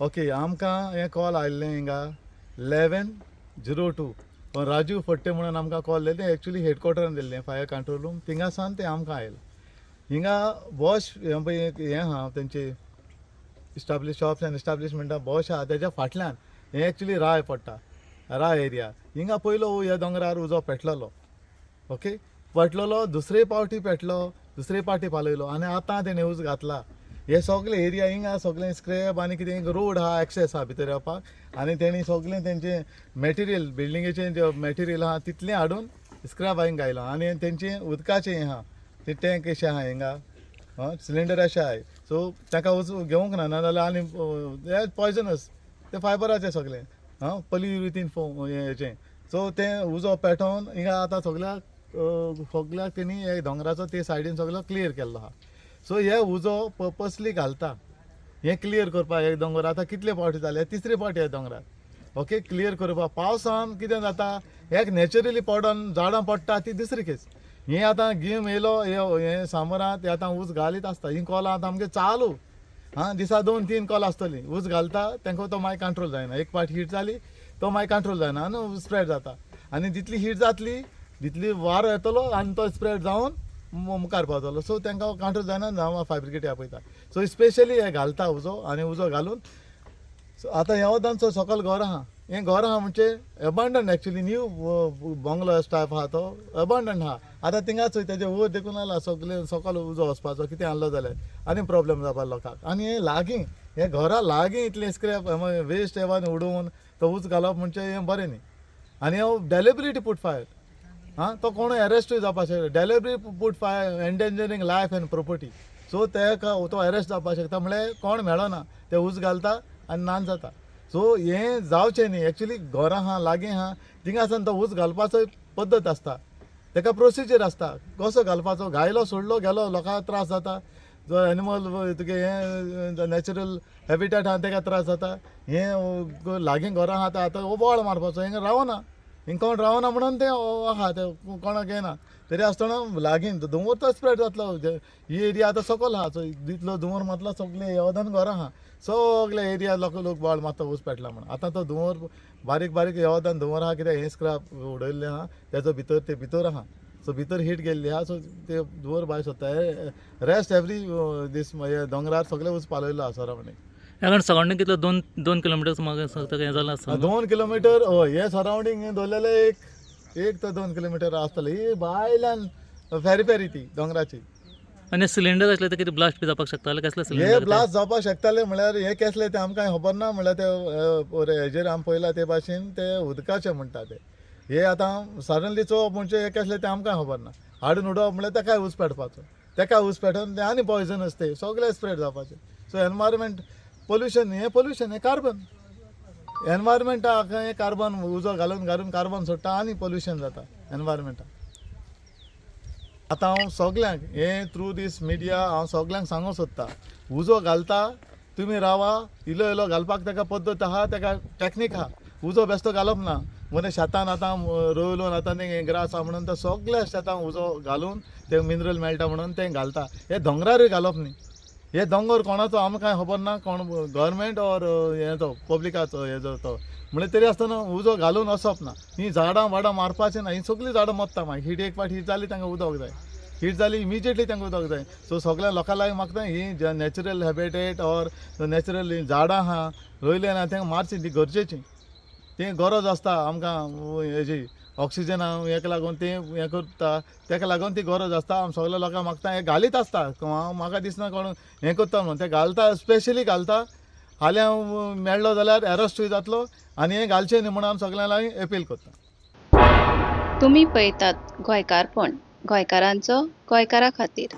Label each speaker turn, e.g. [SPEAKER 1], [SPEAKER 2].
[SPEAKER 1] okay आमकां हे call आयिल्लें हिंगा 11:02 पण राजीव फट्टे म्हणून आमकां कॉल दिले एक्चुअली हेडक्वॉर्टरान दिल्लें फायर कंट्रोल रूम थिंगासान ते आमकां आयलें हिंगा बॉश हें आहा तेंचे इस्टाब्लिश शॉप्स एंड इस्टाब्लिशमेंटा बॉश आहा तेज्या फाटल्यान हें एक्चुली राय पडटा राय एरिया हिंगा पयलो ह्या दोंगरार उजो पेटलेलो ओके पेटलेलो दुसरे पावटी पेटलो दुसरे पावटी पालयलो आनी आतां ते न्यूज घातला हे सगळे एरिया हिंगा सगळें स्क्रॅप आनी कितें रोड आहा एक्सेस आहा भितर येवपाक आनी तेणी सगळें तेंचें मॅटेरियल बिल्डिंगेचें जे मॅटेरियल आहा तितलें हाडून स्क्रॅप हिंगा घायलां आनी तेंचें उदकाचें हें आहा ते टँक अशें आहा हिंगा सिलिंडर अशें आहाय सो ताका घेवंक ना नाजाल्यार आनी हे पॉयजनस ते फायबराचें सगळें पॉलियुरिथीन हेचें सो तें उजो पेटोवन हिंगा आतां सगळ्याक तेणी हे दोंगराचो ते सायडीन सगळो क्लियर केल्लो आहा सो हे उजो पर्पसली घालता हें क्लियर करपाक एक दोंगर आतां कितले फावटी जाले तिसरे फावटी हे दोंगरार ओके क्लियर करपाक पावसान कितें जाता एक नॅचरली पडोन झाडां पडटा ती दुसरी केस हें आतां गिम येयलो हे सामरांत हे आतां ऊस घालीत आसता हीं कॉलां आतां आमगे चालू दिसा 2-3 कॉल आसतलीं ऊस घालता तांकां तो मागीर कंट्रोल जायना एक पाट हीट जाली तो मागीर कंट्रोल जायना आनी स्प्रेड जाता आनी जितली हीट जातली जितली वारो येतलो आनी तो स्प्रेड जावन मुखार पावतलो सो तांकां कंट्रोल जायना हांव फायब्रिकेट आपयता सो स्पेशली हे घालता उजो आनी उजो घालून सो आतां ह्या वदांचो सकयल घर आहा हें घर आहा म्हणजे abandon actually new bungalow type आहा तो एबंडन आहा आतां थिंगाच तेजे वयर देखून आयला सगळें सकयल उजो वचपाचो कितें आहलो जाल्यार आनी प्रॉब्लेम जावपा लोकांक आनी हे लागीं हे घरा लागीं इतलें स्क्रॅप वेस्ट येवन उडोवन तो उज घालप म्हणजे हें बरें न्ही आनी हांव डेलिबरेटली पूट फायर तो कोण अरेस्टूय जावपाक शकता deliberately put fire endangering life and property so तेका तो अरेस्ट जावपाक शकता म्हळ्यार कोण मेळना ते उज घालता आनी नान जाता सो हें जावचें न्ही एक्चुली घरां आहा लागीं आहा थिंगासान तो उज घालपाचो पद्दत आसता तेका प्रोसिजर आसता कसो घालपाचो घायलो सोडलो गेलो लोकांक त्रास जाता जो एनिमल तुगे हें नॅचरल हॅबिटेट आहा तेका त्रास जाता हें लागीं घरां आहा आतां बोवाळ मारपाचो हिंगा रावना हिंगा कोण रावना म्हणून ते आहा ते कोणाक येना तरी आसतना लागीं धुंवर तो स्प्रेड जातलो ही एरिया आतां सकयल आहा सो जितलो धुंवर मातलो सगळे येवदान घरां आहा सगळे एरिया लोक बोवाळ मारता ऊस पेटला म्हणून आतां तो धुंवर बारीक बारीक येवदान धुंवर आहा कित्याक हें स्क्रॅप उडयल्लें आहा तेजो भितर ते भितर आहा सो भितर हीट गेल्ली आहा सो ते धुंवर भायर सोदता रेस्ट एवरी दीस दोंगरार सगळे ऊस पालयल्लो आहा सरावंडींग
[SPEAKER 2] कारण सरावंडींग कितलो 2 किलोमिटर म्हाका हें जालां आसता
[SPEAKER 1] 2 किलोमिटर हय हे सरावंडींग दवरलेले एक तो 2 किलोमिटर आसतले ही भायल्यान फेरी ती दोंगराची
[SPEAKER 2] आनी सिलिंडर आसले ते कितें ब्लास्ट बी जावपाक शकता जाल्यार कसले
[SPEAKER 1] हे
[SPEAKER 2] सिलिंडर
[SPEAKER 1] ब्लास्ट जावपाक शकताले म्हळ्यार हे केसले ते आमकां खबर ना म्हळ्यार ते हेजेर आमी पळयला ते भाशेन ते उदकाचे म्हणटा ते हे आतां सडनली चोवप म्हणजे हे केसले ते आमकां खबर ना हाडून उडोवप म्हळ्यार ताकाय ऊस पेटपाचो ताका ऊस पेटोवन ते आनी पॉयजनस ते सगळे स्प्रेड जावपाचे सो एनवायरमेंट पोल्युशन हे कार्बन एनवायरमेंटाक हें कार्बन उजो घालून कार्बन सोडटा आनी पोल्युशन जाता एनवायरमेंटाक आतां हांव सगल्यांक हें थ्रू दीस मिडिया हांव सगल्यांक सांगूंक सोदता उजो घालता तुमी रावा इलो इलो घालपाक ताका पद्दत आहा ताका टॅक्नीक आहा उजो बेश्टो घालप ना म्हणजे शेतान आतां रोयलो आतां तें ग्रास आहा म्हणून तो सगळ्या शेतांक उजो घालून ते मिनरल मेळटा म्हणून तें घालता हे दोंगरारूय घालप न्ही हे दोंगर कोणाचो आमकां खबर ना कोण गव्हर्मेंट ऑर हेचो पब्लिकाचो हेजो तो म्हणजे तरी आसतना उजो घालून वचप ना ही झाडां वाडां मारपाचें ना ही सगळीं झाडां मरता मागीर हीट एक फावट हीट जाली तांकां उदक जाय हीट जाली इमिजिएटली तांकां उदक जाय सो सगळ्या लोकां लागीं मागता ही नॅचरल हॅबिटेट ऑर नॅचरल झाडां आहा रोयले ना तांकां मारची ती गरजेची ती गरज आसता आमकां हेजी ऑक्सिजन हेका लागून ते हें करता ताका लागून ती गरज आसता आमी सगळ्या लोकांक मागता हें घालीत आसता हांव म्हाका दिसना कोण हें करता म्हणून तें घालता स्पेशली घालता हाल्या मेळ्ळो जाल्यार अरेस्टूय जातलो आनी हें घालचें न्ही म्हणून आमी सगळ्यां लागीं अपील करता
[SPEAKER 3] तुम्ही पळयतात गोंयकारपण गोंयकारांचो गोंयकारा खातीर